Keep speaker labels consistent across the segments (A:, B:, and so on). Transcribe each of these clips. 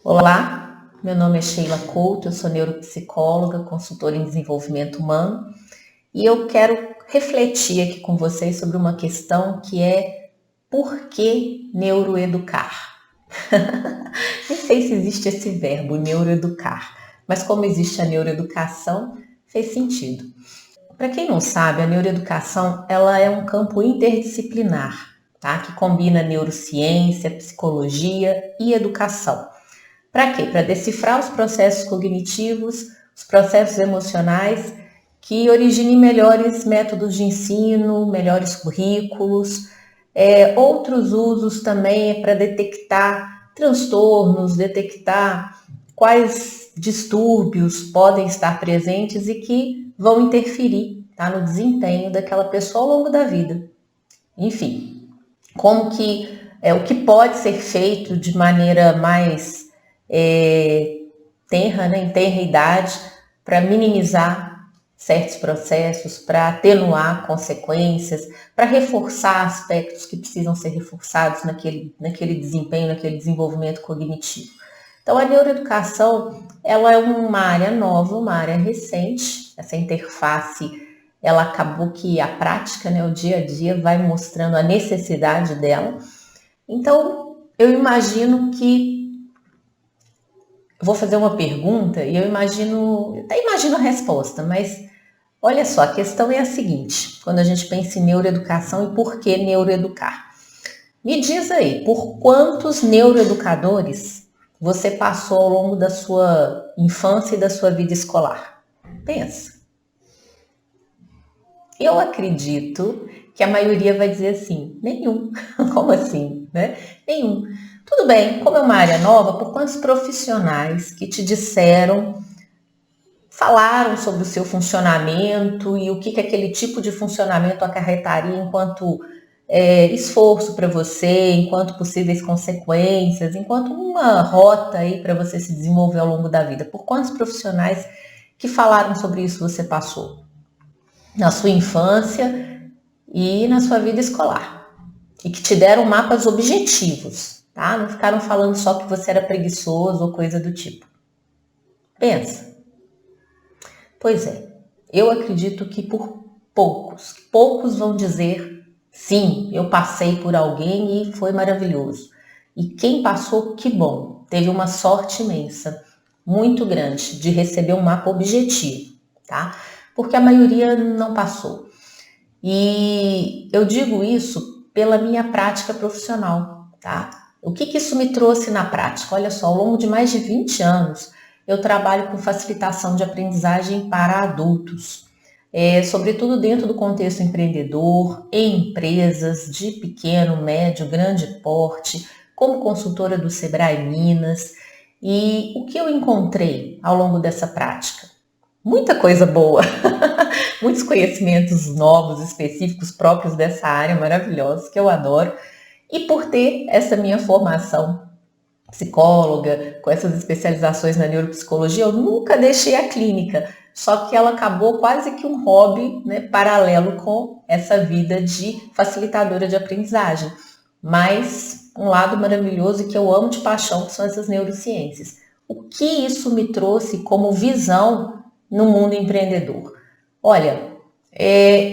A: Olá, meu nome é Sheila Couto, eu sou neuropsicóloga, consultora em desenvolvimento humano e eu quero refletir aqui com vocês sobre uma questão que é por que neuroeducar? Nem sei se existe esse verbo, neuroeducar, mas como existe a neuroeducação, fez sentido. Para quem não sabe, a neuroeducação ela é um campo interdisciplinar, tá? Que combina neurociência, psicologia e educação. Para quê? Para decifrar os processos cognitivos, os processos emocionais que originem melhores métodos de ensino, melhores currículos. Outros usos também é para detectar transtornos, detectar quais distúrbios podem estar presentes e que vão interferir, tá, no desempenho daquela pessoa ao longo da vida. Enfim, como que o que pode ser feito de maneira mais tenra, né, em tenra idade, para minimizar certos processos, para atenuar consequências, para reforçar aspectos que precisam ser reforçados naquele desempenho, naquele desenvolvimento cognitivo. Então, a neuroeducação, ela é uma área nova, uma área recente. Essa interface, ela acabou que a prática, né, o dia a dia, vai mostrando a necessidade dela. Então, eu imagino que vou fazer uma pergunta e até imagino a resposta, mas olha só, a questão é a seguinte, quando a gente pensa em neuroeducação e por que neuroeducar. Me diz aí, por quantos neuroeducadores você passou ao longo da sua infância e da sua vida escolar? Pensa. Eu acredito que a maioria vai dizer assim, nenhum. Como assim, né? Nenhum. Tudo bem, como é uma área nova, por quantos profissionais que te falaram sobre o seu funcionamento e o que aquele tipo de funcionamento acarretaria enquanto esforço para você, enquanto possíveis consequências, enquanto uma rota aí para você se desenvolver ao longo da vida. Por quantos profissionais que falaram sobre isso você passou? Na sua infância e na sua vida escolar. E que te deram mapas objetivos, tá? Não ficaram falando só que você era preguiçoso ou coisa do tipo. Pensa. Pois é, eu acredito que por poucos vão dizer sim, eu passei por alguém e foi maravilhoso. E quem passou, que bom, teve uma sorte imensa, muito grande, de receber um mapa objetivo, tá? Porque a maioria não passou. E eu digo isso pela minha prática profissional, tá? O que isso me trouxe na prática? Olha só, ao longo de mais de 20 anos, eu trabalho com facilitação de aprendizagem para adultos, sobretudo dentro do contexto empreendedor, em empresas de pequeno, médio, grande porte, como consultora do Sebrae Minas. E o que eu encontrei ao longo dessa prática? Muita coisa boa, muitos conhecimentos novos, específicos, próprios dessa área maravilhosa, que eu adoro. E por ter essa minha formação psicóloga, com essas especializações na neuropsicologia, eu nunca deixei a clínica, só que ela acabou quase que um hobby, né, paralelo com essa vida de facilitadora de aprendizagem. Mas um lado maravilhoso que eu amo de paixão, que são essas neurociências. O que isso me trouxe como visão no mundo empreendedor? Olha,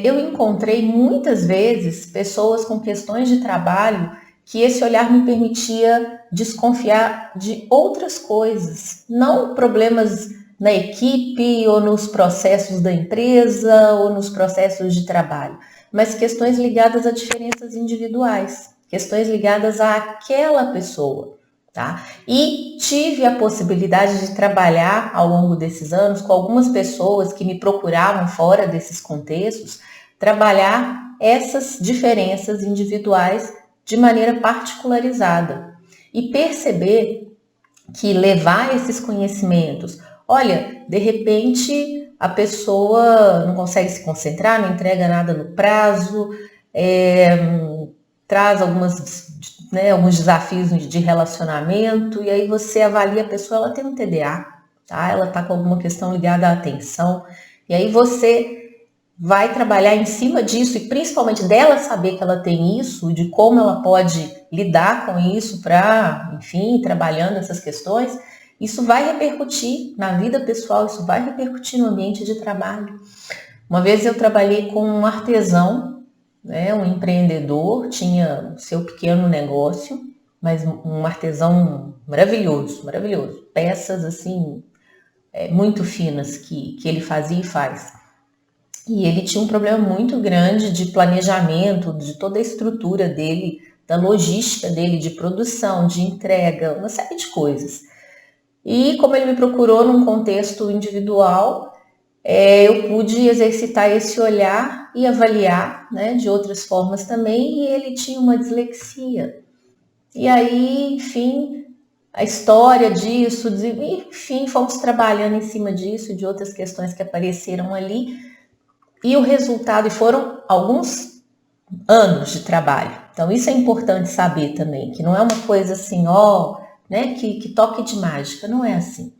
A: eu encontrei muitas vezes pessoas com questões de trabalho que esse olhar me permitia desconfiar de outras coisas, não problemas na equipe ou nos processos da empresa ou nos processos de trabalho, mas questões ligadas a diferenças individuais, questões ligadas àquela pessoa. Tá? E tive a possibilidade de trabalhar ao longo desses anos com algumas pessoas que me procuravam fora desses contextos, trabalhar essas diferenças individuais de maneira particularizada e perceber que levar esses conhecimentos, olha, de repente a pessoa não consegue se concentrar, não entrega nada no prazo, traz alguns desafios de relacionamento, e aí você avalia a pessoa, ela tem um TDA, tá? Ela está com alguma questão ligada à atenção, e aí você vai trabalhar em cima disso e principalmente dela saber que ela tem isso, de como ela pode lidar com isso para, enfim, ir trabalhando essas questões, isso vai repercutir na vida pessoal, isso vai repercutir no ambiente de trabalho. Uma vez eu trabalhei com um artesão, né, um empreendedor, tinha seu pequeno negócio, mas um artesão maravilhoso, maravilhoso. Peças assim, muito finas que ele fazia e faz. E ele tinha um problema muito grande de planejamento, de toda a estrutura dele, da logística dele, de produção, de entrega, uma série de coisas. E como ele me procurou num contexto individual, eu pude exercitar esse olhar e avaliar, né, de outras formas também, e ele tinha uma dislexia. E aí, enfim, a história disso, enfim, fomos trabalhando em cima disso, de outras questões que apareceram ali, e o resultado, e foram alguns anos de trabalho. Então, isso é importante saber também, que não é uma coisa assim, né, que toque de mágica, não é assim.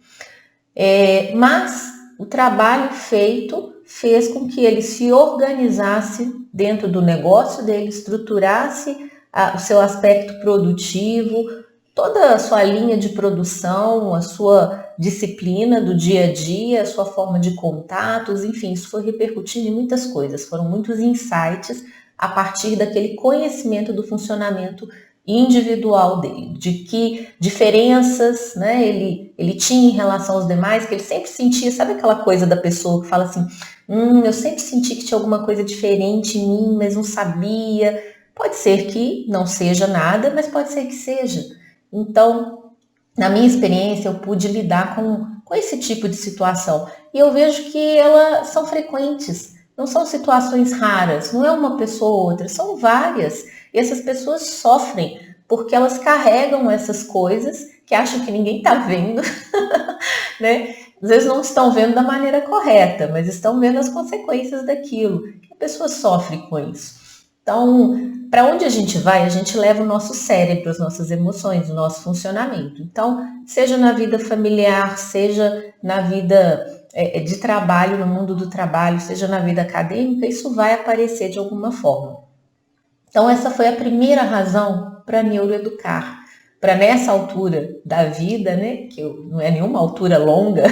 A: Mas o trabalho feito fez com que ele se organizasse dentro do negócio dele, estruturasse o seu aspecto produtivo, toda a sua linha de produção, a sua disciplina do dia a dia, a sua forma de contatos, enfim, isso foi repercutindo em muitas coisas, foram muitos insights a partir daquele conhecimento do funcionamento individual dele, de que diferenças, né, ele tinha em relação aos demais, que ele sempre sentia, sabe aquela coisa da pessoa que fala assim, eu sempre senti que tinha alguma coisa diferente em mim, mas não sabia. Pode ser que não seja nada, mas pode ser que seja. Então, na minha experiência, eu pude lidar com esse tipo de situação. E eu vejo que elas são frequentes, não são situações raras, não é uma pessoa ou outra, são várias. E essas pessoas sofrem porque elas carregam essas coisas que acham que ninguém está vendo, né? Às vezes não estão vendo da maneira correta, mas estão vendo as consequências daquilo. E a pessoa sofre com isso. Então, para onde a gente vai, a gente leva o nosso cérebro, as nossas emoções, o nosso funcionamento. Então, seja na vida familiar, seja na vida de trabalho, no mundo do trabalho, seja na vida acadêmica, isso vai aparecer de alguma forma. Então, essa foi a primeira razão para neuroeducar. Para nessa altura da vida, né, que não é nenhuma altura longa,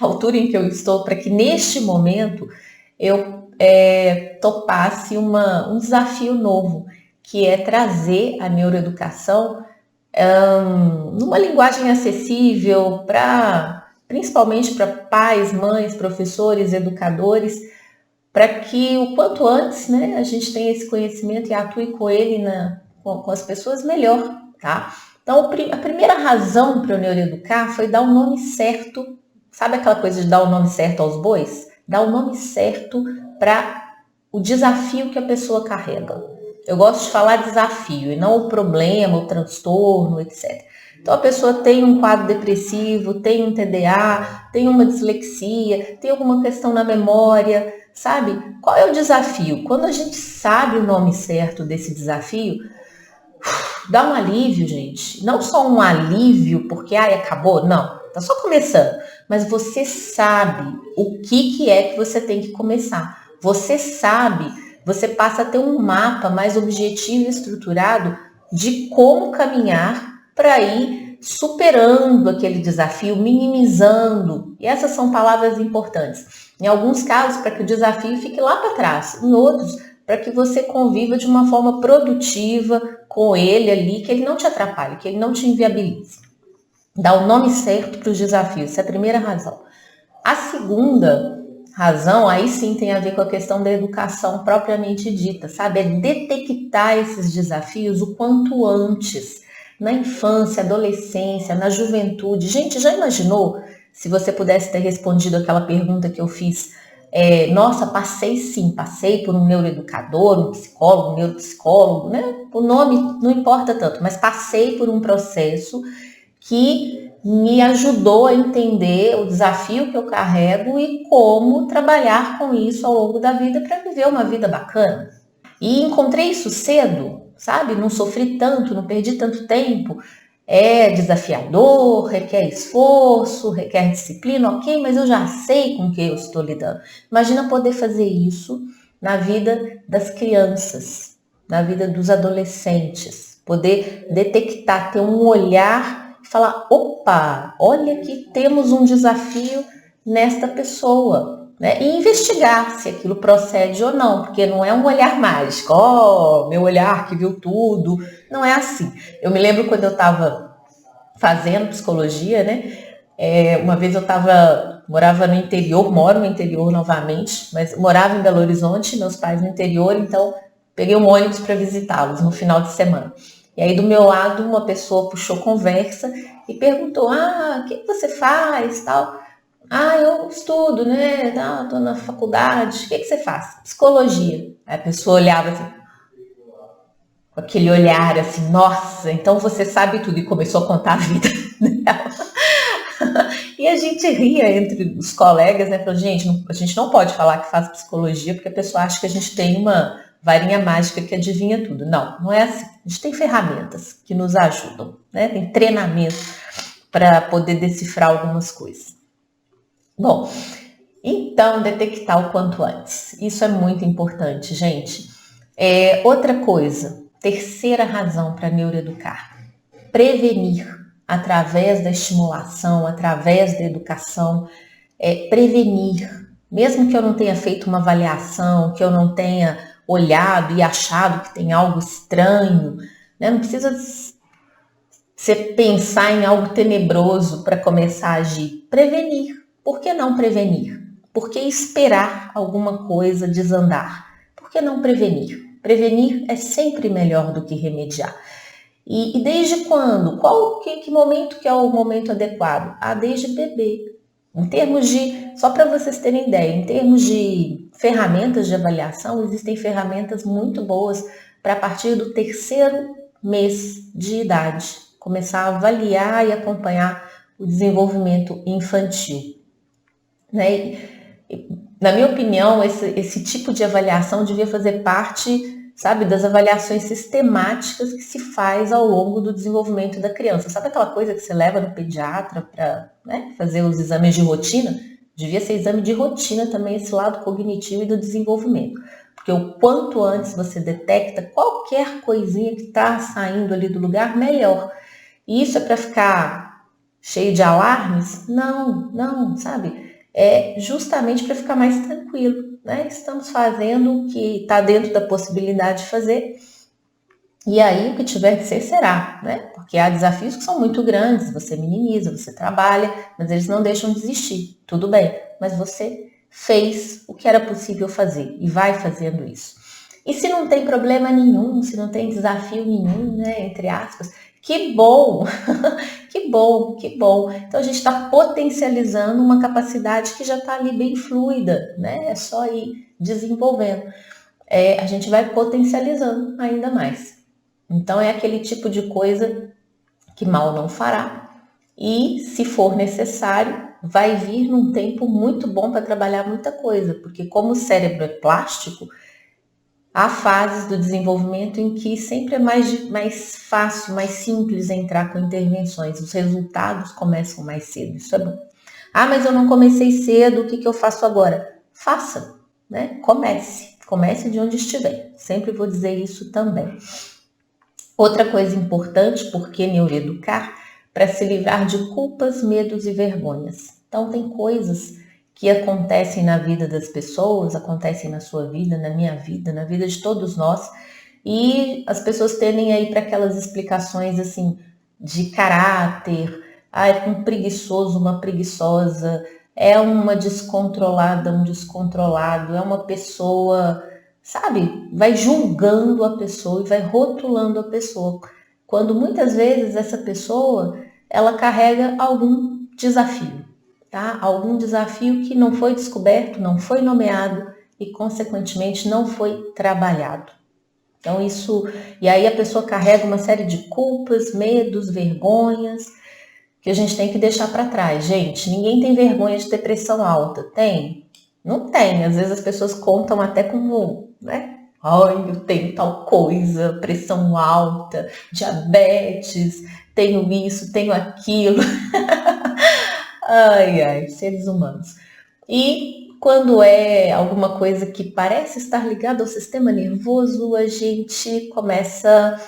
A: a altura em que eu estou, para que neste momento eu topasse um desafio novo, que é trazer a neuroeducação numa linguagem acessível, principalmente para pais, mães, professores, educadores, para que o quanto antes, né, a gente tenha esse conhecimento e atue com ele com as pessoas melhor, tá? Então, a primeira razão para eu neuroeducar foi dar o nome certo, sabe aquela coisa de dar o nome certo aos bois? Dar o nome certo para o desafio que a pessoa carrega. Eu gosto de falar desafio e não o problema, o transtorno, etc. Então, a pessoa tem um quadro depressivo, tem um TDA, tem uma dislexia, tem alguma questão na memória, sabe? Qual é o desafio? Quando a gente sabe o nome certo desse desafio, dá um alívio, gente. Não só um alívio porque, acabou. Não, tá só começando. Mas você sabe o que é que você tem que começar. Você sabe, você passa a ter um mapa mais objetivo e estruturado de como caminhar para ir superando aquele desafio, minimizando. E essas são palavras importantes. Em alguns casos, para que o desafio fique lá para trás. Em outros, para que você conviva de uma forma produtiva com ele ali, que ele não te atrapalhe, que ele não te inviabilize. Dá o nome certo para os desafios, essa é a primeira razão. A segunda razão, aí sim tem a ver com a questão da educação propriamente dita, sabe? É detectar esses desafios o quanto antes, na infância, adolescência, na juventude. Gente, já imaginou se você pudesse ter respondido aquela pergunta que eu fiz? Nossa, passei por um neuroeducador, um psicólogo, um neuropsicólogo, né? O nome não importa tanto, mas passei por um processo que me ajudou a entender o desafio que eu carrego e como trabalhar com isso ao longo da vida para viver uma vida bacana. E encontrei isso cedo, sabe? Não sofri tanto, não perdi tanto tempo. É desafiador, requer esforço, requer disciplina, ok, mas eu já sei com o que eu estou lidando. Imagina poder fazer isso na vida das crianças, na vida dos adolescentes, poder detectar, ter um olhar e falar, opa, olha que temos um desafio nesta pessoa, né? E investigar se aquilo procede ou não, porque não é um olhar mágico, meu olhar que viu tudo, não é assim. Eu me lembro quando eu estava fazendo psicologia, né? Uma vez eu morava no interior, moro no interior novamente, mas morava em Belo Horizonte, meus pais no interior, então peguei um ônibus para visitá-los no final de semana. E aí do meu lado uma pessoa puxou conversa e perguntou, o que você faz, tal. Eu estudo, né, tô na faculdade, o que você faz? Psicologia. Aí a pessoa olhava assim, com aquele olhar assim, nossa, então você sabe tudo, e começou a contar a vida dela. E a gente ria entre os colegas, né? Falou, gente, a gente não pode falar que faz psicologia porque a pessoa acha que a gente tem uma varinha mágica que adivinha tudo. Não, não é assim. A gente tem ferramentas que nos ajudam, né? Tem treinamento para poder decifrar algumas coisas. Bom, então detectar o quanto antes. Isso é muito importante, gente. Outra coisa, terceira razão para neuroeducar. Prevenir através da estimulação, através da educação, prevenir. Mesmo que eu não tenha feito uma avaliação, que eu não tenha olhado e achado que tem algo estranho, né? Não precisa você pensar em algo tenebroso para começar a agir. Prevenir. Por que não prevenir? Por que esperar alguma coisa desandar? Por que não prevenir? Prevenir é sempre melhor do que remediar. E desde quando? Que momento que é o momento adequado? Desde bebê. Em termos de, só para vocês terem ideia, em termos de ferramentas de avaliação, existem ferramentas muito boas para a partir do terceiro mês de idade, começar a avaliar e acompanhar o desenvolvimento infantil. Né? Na minha opinião, esse tipo de avaliação devia fazer parte, sabe, das avaliações sistemáticas que se faz ao longo do desenvolvimento da criança. Sabe aquela coisa que você leva no pediatra para, né, fazer os exames de rotina? Devia ser exame de rotina também esse lado cognitivo e do desenvolvimento. Porque o quanto antes você detecta qualquer coisinha que está saindo ali do lugar, melhor. E isso é para ficar cheio de alarmes? Não, sabe? É justamente para ficar mais tranquilo, né? Estamos fazendo o que está dentro da possibilidade de fazer, e aí o que tiver que ser, será, né? Porque há desafios que são muito grandes, você minimiza, você trabalha, mas eles não deixam de existir, tudo bem, mas você fez o que era possível fazer e vai fazendo isso. E se não tem problema nenhum, se não tem desafio nenhum, né, entre aspas, que bom, que bom, que bom. Então a gente está potencializando uma capacidade que já está ali bem fluida, né? É só ir desenvolvendo. A gente vai potencializando ainda mais. Então é aquele tipo de coisa que mal não fará e, se for necessário, vai vir num tempo muito bom para trabalhar muita coisa, porque como o cérebro é plástico, há fases do desenvolvimento em que sempre é mais fácil, mais simples entrar com intervenções. Os resultados começam mais cedo, isso é bom. Mas eu não comecei cedo, o que eu faço agora? Faça, né? Comece de onde estiver. Sempre vou dizer isso também. Outra coisa importante, porque neuroeducar? Para se livrar de culpas, medos e vergonhas. Então tem coisas que acontecem na vida das pessoas, acontecem na sua vida, na minha vida, na vida de todos nós, e as pessoas tendem a ir para aquelas explicações assim de caráter, é um preguiçoso, uma preguiçosa, é uma descontrolada, um descontrolado, é uma pessoa, sabe, vai julgando a pessoa e vai rotulando a pessoa, quando muitas vezes essa pessoa, ela carrega algum desafio. Tá? Algum desafio que não foi descoberto, não foi nomeado e, consequentemente, não foi trabalhado. Então, e aí a pessoa carrega uma série de culpas, medos, vergonhas, que a gente tem que deixar para trás. Gente, ninguém tem vergonha de ter pressão alta. Tem? Não tem. Às vezes as pessoas contam até como, né? Eu tenho tal coisa, pressão alta, diabetes, tenho isso, tenho aquilo. Ai, ai, seres humanos. E quando é alguma coisa que parece estar ligada ao sistema nervoso, a gente começa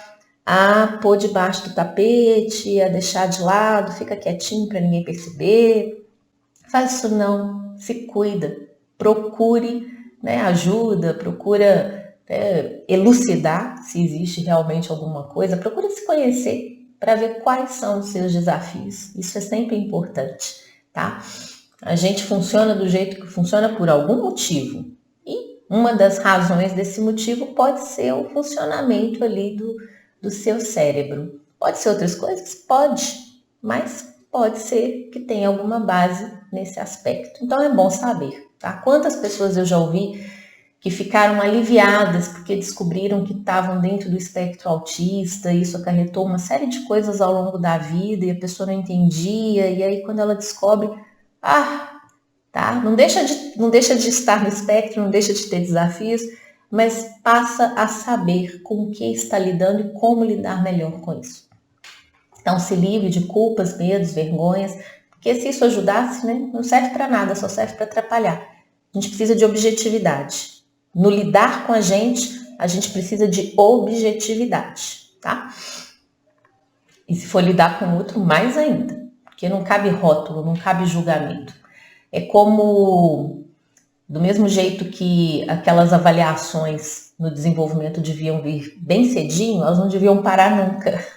A: a pôr debaixo do tapete, a deixar de lado, fica quietinho para ninguém perceber. Faz isso não, se cuida, procure, né, ajuda, procura elucidar se existe realmente alguma coisa, procura se conhecer para ver quais são os seus desafios. Isso é sempre importante, tá? A gente funciona do jeito que funciona por algum motivo. E uma das razões desse motivo pode ser o funcionamento ali do seu cérebro. Pode ser outras coisas? Pode, mas pode ser que tenha alguma base nesse aspecto. Então é bom saber, tá? Quantas pessoas eu já ouvi que ficaram aliviadas porque descobriram que estavam dentro do espectro autista, e isso acarretou uma série de coisas ao longo da vida e a pessoa não entendia, e aí quando ela descobre, tá? Não deixa de estar no espectro, não deixa de ter desafios, mas passa a saber com o que está lidando e como lidar melhor com isso. Então se livre de culpas, medos, vergonhas, porque se isso ajudasse, né, não serve para nada, só serve para atrapalhar. A gente precisa de objetividade. No lidar com a gente precisa de objetividade, tá? E se for lidar com o outro, mais ainda, porque não cabe rótulo, não cabe julgamento. É como, do mesmo jeito que aquelas avaliações no desenvolvimento deviam vir bem cedinho, elas não deviam parar nunca.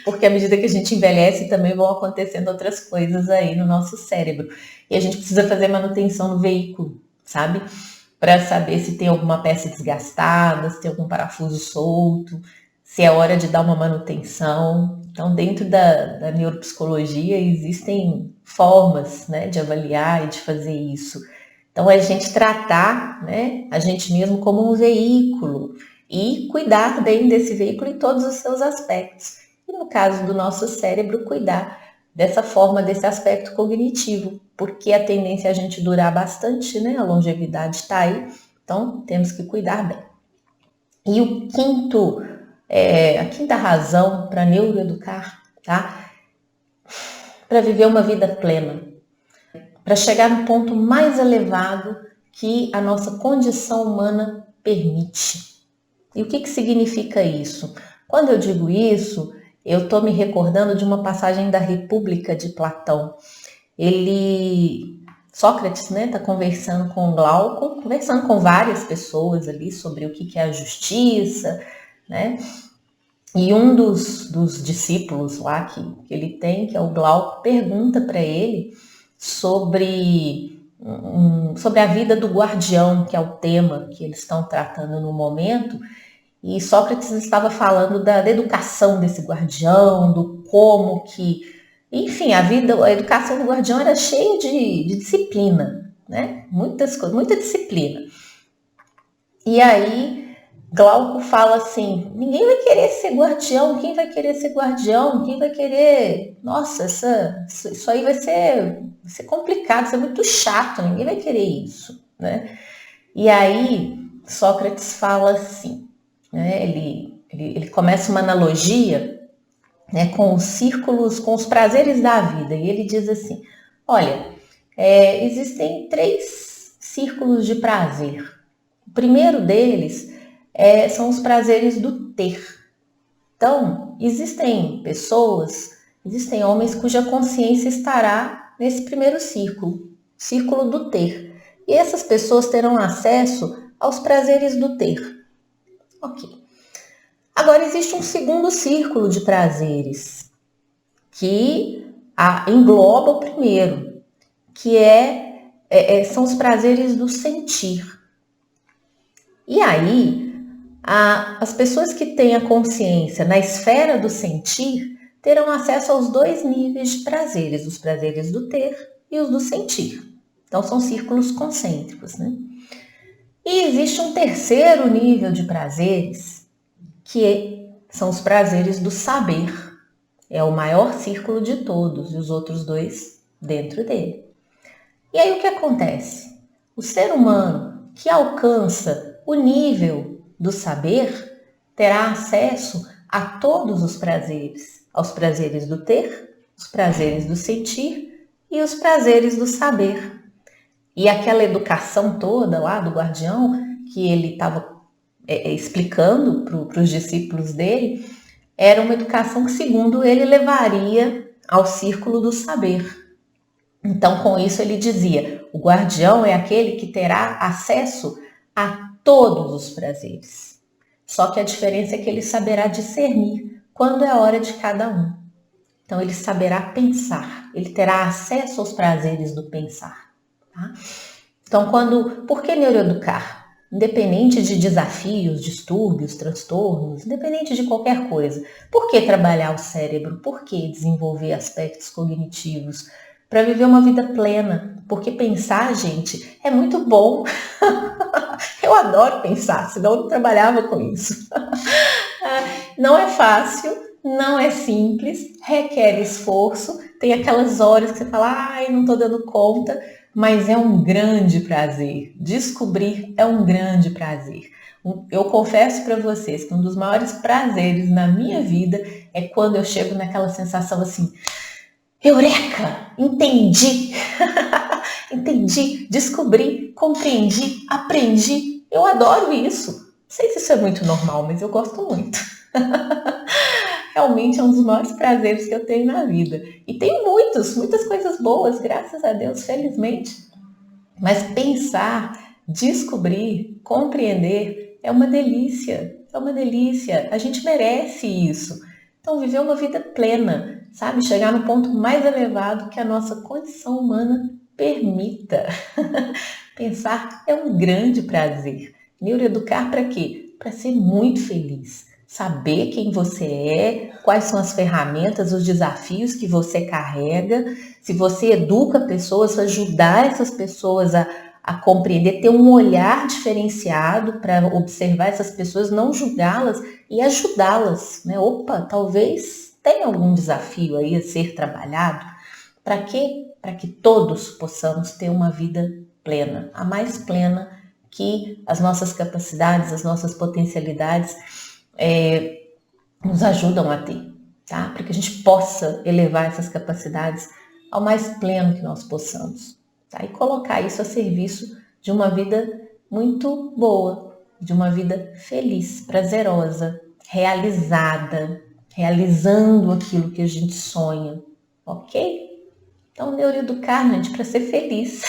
A: Porque à medida que a gente envelhece, também vão acontecendo outras coisas aí no nosso cérebro. E a gente precisa fazer manutenção no veículo, sabe? Para saber se tem alguma peça desgastada, se tem algum parafuso solto, se é hora de dar uma manutenção. Então, dentro da neuropsicologia, existem formas, né, de avaliar e de fazer isso. Então, é a gente tratar, né, a gente mesmo como um veículo e cuidar bem desse veículo em todos os seus aspectos. E no caso do nosso cérebro, cuidar dessa forma, desse aspecto cognitivo, porque a tendência é a gente durar bastante, né? A longevidade está aí, então temos que cuidar bem. E a quinta razão para neuroeducar, tá? Para viver uma vida plena, para chegar no ponto mais elevado que a nossa condição humana permite. E o que significa isso? Quando eu digo isso, eu estou me recordando de uma passagem da República de Platão. Sócrates, né, está conversando com Glauco, conversando com várias pessoas ali sobre o que é a justiça, né? E um dos discípulos lá que ele tem, que é o Glauco, pergunta para ele sobre a vida do guardião, que é o tema que eles estão tratando no momento. E Sócrates estava falando da educação desse guardião, do como que... Enfim, a educação do guardião era cheia de disciplina, né? Muita disciplina. E aí, Glauco fala assim, ninguém vai querer ser guardião, quem vai querer ser guardião? Quem vai querer... Nossa, isso aí vai ser complicado, vai ser muito chato, ninguém vai querer isso, né? E aí, Sócrates fala assim, né? Ele começa uma analogia, né, com os círculos, com os prazeres da vida. E ele diz assim, olha, existem 3 círculos de prazer. O primeiro deles são os prazeres do ter. Então, existem homens cuja consciência estará nesse primeiro círculo do ter. E essas pessoas terão acesso aos prazeres do ter. Ok. Agora existe um segundo círculo de prazeres que engloba o primeiro, que são os prazeres do sentir. E aí, as pessoas que têm a consciência na esfera do sentir terão acesso aos 2 níveis de prazeres, os prazeres do ter e os do sentir. Então são círculos concêntricos, né? E existe um terceiro nível de prazeres, que são os prazeres do saber. É o maior círculo de todos e os outros 2 dentro dele. E aí o que acontece? O ser humano que alcança o nível do saber terá acesso a todos os prazeres. aos prazeres do ter, os prazeres do sentir e os prazeres do saber. E aquela educação toda lá do guardião, que ele estava explicando para os discípulos dele, era uma educação que, segundo ele, levaria ao círculo do saber. Então, com isso, ele dizia: o guardião é aquele que terá acesso a todos os prazeres. Só que a diferença é que ele saberá discernir quando é a hora de cada um. Então, ele saberá pensar, ele terá acesso aos prazeres do pensar. Tá? Então, por que neuroeducar? Independente de desafios, distúrbios, transtornos, independente de qualquer coisa. Por que trabalhar o cérebro? Por que desenvolver aspectos cognitivos? Para viver uma vida plena. Porque pensar, gente, é muito bom. Eu adoro pensar, senão eu não trabalhava com isso. Não é fácil, não é simples, requer esforço. Tem aquelas horas que você fala, ai, não estou dando conta. Mas é um grande prazer. Descobrir é um grande prazer. Eu confesso para vocês que um dos maiores prazeres na minha vida é quando eu chego naquela sensação assim, eureka! Entendi! Entendi, descobri, compreendi, aprendi. Eu adoro isso. Não sei se isso é muito normal, mas eu gosto muito. Realmente é um dos maiores prazeres que eu tenho na vida. E tem muitas coisas boas, graças a Deus, felizmente. Mas pensar, descobrir, compreender é uma delícia. É uma delícia. A gente merece isso. Então, viver uma vida plena, sabe? Chegar no ponto mais elevado que a nossa condição humana permita. Pensar é um grande prazer. Neuroeducar para quê? Para ser muito feliz. Saber quem você é, quais são as ferramentas, os desafios que você carrega. Se você educa pessoas, ajudar essas pessoas a compreender, ter um olhar diferenciado para observar essas pessoas, não julgá-las e ajudá-las, né? Opa, talvez tenha algum desafio aí a ser trabalhado. Para quê? Para que todos possamos ter uma vida plena, a mais plena que as nossas capacidades, as nossas potencialidades nos ajudam a ter, tá? Para que a gente possa elevar essas capacidades ao mais pleno que nós possamos, tá? E colocar isso a serviço de uma vida muito boa, de uma vida feliz, prazerosa, realizada, realizando aquilo que a gente sonha, ok? Então, neuroeducar, gente, para ser feliz,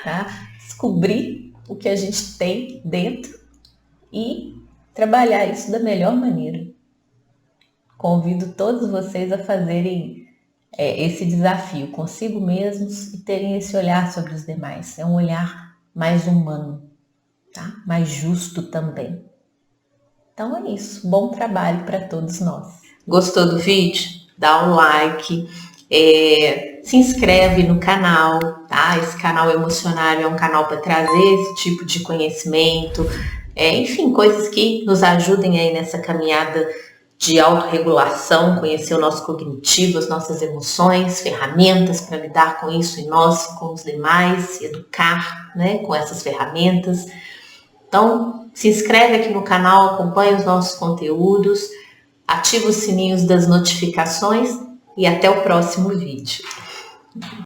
A: tá? Descobrir o que a gente tem dentro e trabalhar isso da melhor maneira. Convido todos vocês a fazerem esse desafio consigo mesmos e terem esse olhar sobre os demais. É um olhar mais humano, tá? Mais justo também. Então é isso. Bom trabalho para todos nós. Gostou do vídeo? Dá um like. Se inscreve no canal, tá? Esse canal Emocionário é um canal para trazer esse tipo de conhecimento. Enfim, coisas que nos ajudem aí nessa caminhada de autorregulação, conhecer o nosso cognitivo, as nossas emoções, ferramentas para lidar com isso em nós e com os demais, educar, né, com essas ferramentas. Então, se inscreve aqui no canal, acompanha os nossos conteúdos, ativa os sininhos das notificações e até o próximo vídeo.